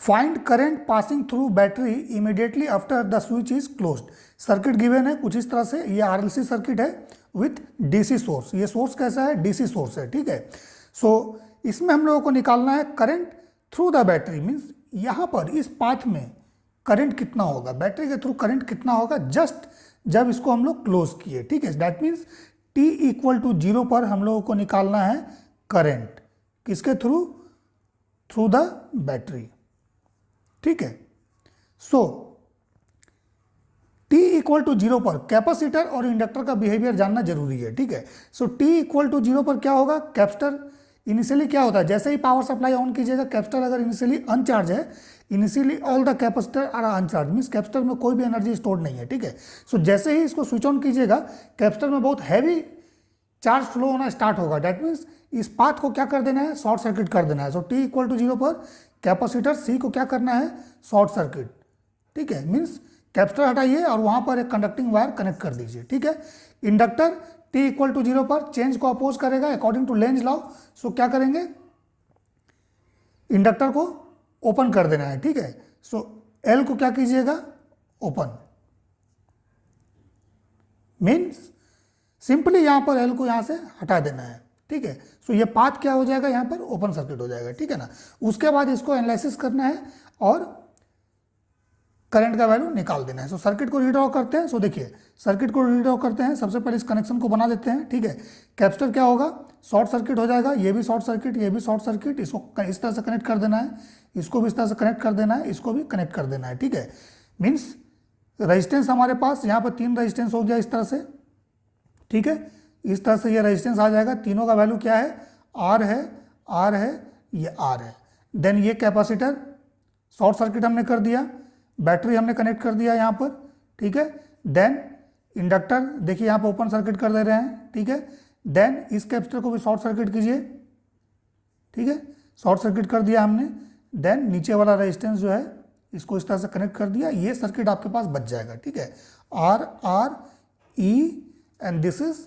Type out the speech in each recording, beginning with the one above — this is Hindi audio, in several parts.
Find current passing through battery immediately after the switch is closed. Circuit given है कुछ इस तरह से, ये आरएलसी सर्किट है विथ डीसी सोर्स। ये सोर्स कैसा है? डीसी सोर्स है, ठीक है। सो इसमें हम लोगों को निकालना है current through the battery, means यहाँ पर इस पाथ में करंट कितना होगा, बैटरी के थ्रू करंट कितना होगा जस्ट जब इसको हम लोग क्लोज किए, ठीक है। That means t equal to 0 पर हम लोगों को निकालना है करंट, किसके थ्रू? थ्रू द बैटरी, ठीक है। सो t इक्वल टू 0 पर कैपेसिटर और इंडक्टर का बिहेवियर जानना जरूरी है, ठीक है। सो t इक्वल टू 0 पर क्या होगा? कैपेसिटर इनिशियली क्या होता है, जैसे ही पावर सप्लाई ऑन कीजिएगा, कैपेसिटर अगर इनिशियली अनचार्ज है, initially all the capacitor are uncharged, means capacitor में कोई भी एनर्जी स्टोर नहीं है, ठीक है। सो जैसे ही इसको स्विच ऑन कीजिएगा, कैपेसिटर में बहुत हैवी चार्ज फ्लो होना स्टार्ट होगा। दैट मीन्स इस पाथ को क्या कर देना है? शॉर्ट सर्किट कर देना है। सो t इक्वल टू 0 पर कैपेसिटर C को क्या करना है? शॉर्ट सर्किट, ठीक है। मीन्स कैपेसिटर हटाइए और वहां पर एक कंडक्टिंग वायर कनेक्ट कर दीजिए, ठीक है। इंडक्टर t इक्वल टू 0 पर चेंज को अपोज करेगा अकॉर्डिंग टू लेंज लॉ। सो क्या करेंगे? इंडक्टर को ओपन कर देना है, ठीक है। सो L को क्या कीजिएगा? ओपन, मीन्स सिंपली यहां पर L को यहां से हटा देना है, ठीक है। सो ये पाथ क्या हो जाएगा? यहां पर ओपन सर्किट हो जाएगा, ठीक है ना। उसके बाद इसको एनालिसिस करना है और करंट का वैल्यू निकाल देना है। सो सर्किट को रीड्रॉ करते हैं। सो देखिए सर्किट को रीड्रॉ करते हैं, सबसे पहले इस कनेक्शन को बना देते हैं, ठीक है। कैपेसिटर क्या होगा? शॉर्ट सर्किट हो जाएगा, ये भी शॉर्ट सर्किट, ये भी शॉर्ट सर्किट। इसको इस तरह से कनेक्ट कर देना है, इसको भी इस तरह से कनेक्ट कर देना है, इसको भी कनेक्ट कर देना है, ठीक है। मीन्स रेजिस्टेंस हमारे पास यहाँ पर 3 रेजिस्टेंस हो गया इस तरह से, ठीक है। इस तरह से ये रेजिस्टेंस आ जाएगा। तीनों का वैल्यू क्या है? R है, R है, ये R है। देन ये कैपेसिटर शॉर्ट सर्किट हमने कर दिया, बैटरी हमने कनेक्ट कर दिया यहाँ पर, ठीक है। देन इंडक्टर देखिए यहाँ पर ओपन सर्किट कर दे रहे हैं, ठीक है। देन इस कैपेसिटर को भी शॉर्ट सर्किट कीजिए, ठीक है। शॉर्ट सर्किट कर दिया हमने। देन नीचे वाला रेजिस्टेंस जो है इसको इस तरह से कनेक्ट कर दिया, ये सर्किट आपके पास बच जाएगा, ठीक है। R R E and this is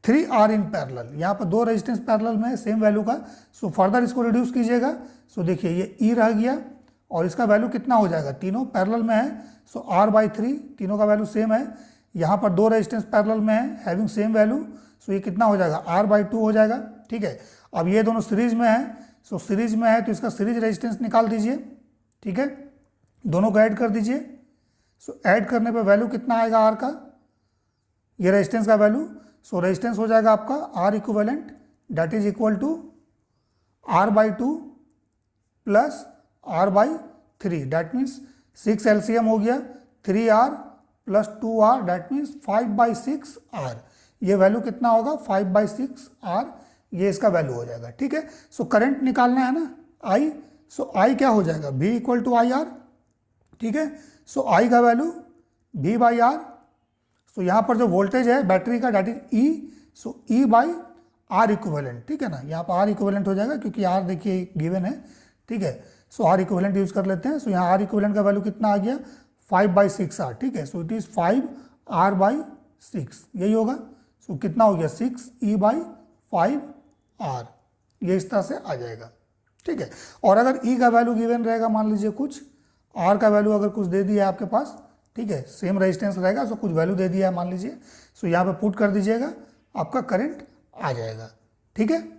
3R in parallel. यहाँ पर 2 रेजिस्टेंस पैरेलल में है सेम वैल्यू का। सो फर्दर इसको रिड्यूस कीजिएगा। सो देखिए ये E रह गया और इसका वैल्यू कितना हो जाएगा? तीनों पैरेलल में है, सो R/3, तीनों का वैल्यू सेम है। यहाँ पर 2 रेजिस्टेंस पैरेलल में है हैविंग सेम वैल्यू, सो ये कितना हो जाएगा? R/2 हो जाएगा, ठीक है। अब ये दोनों सीरीज में है, सो सीरीज में है तो इसका सीरीज रेजिस्टेंस निकाल दीजिए, ठीक है। दोनों को ऐड कर दीजिए। सो ऐड करने पर वैल्यू कितना आएगा R का? ये रेजिस्टेंस का वैल्यू, सो रेजिस्टेंस हो जाएगा आपका R equivalent, that is equal to R/2 plus R/3, that means 6 LCM हो गया, 3R plus 2R, that means 5/6R। ये वैल्यू कितना होगा? 5/6R, ये इसका वैल्यू हो जाएगा, ठीक है। सो करंट निकालना है ना I, सो I क्या हो जाएगा? V इक्वल टू IR, ठीक है। सो I का वैल्यू V/R। सो यहाँ पर जो वोल्टेज है बैटरी का that is E, so E/R equivalent, ठीक है ना। यहाँ पर R इक्विवेलेंट हो जाएगा क्योंकि R देखिए गिवन है, ठीक है। सो R इक्विवेलेंट यूज कर लेते हैं। सो यहाँ R इक्विवेलेंट का वैल्यू कितना आ गया? 5/6R, ठीक है। सो इट इज 5R/6, यही होगा। सो कितना हो गया? 6E/5R, ये इस तरह से आ जाएगा, ठीक है। और अगर E का वैल्यू गिवन रहेगा, मान लीजिए कुछ, R का वैल्यू अगर कुछ दे दिया है आपके पास, ठीक है, सेम रेजिस्टेंस रहेगा, सो कुछ वैल्यू दे दिया है मान लीजिए, सो यहाँ पे पुट कर दीजिएगा, आपका करंट आ जाएगा, ठीक है।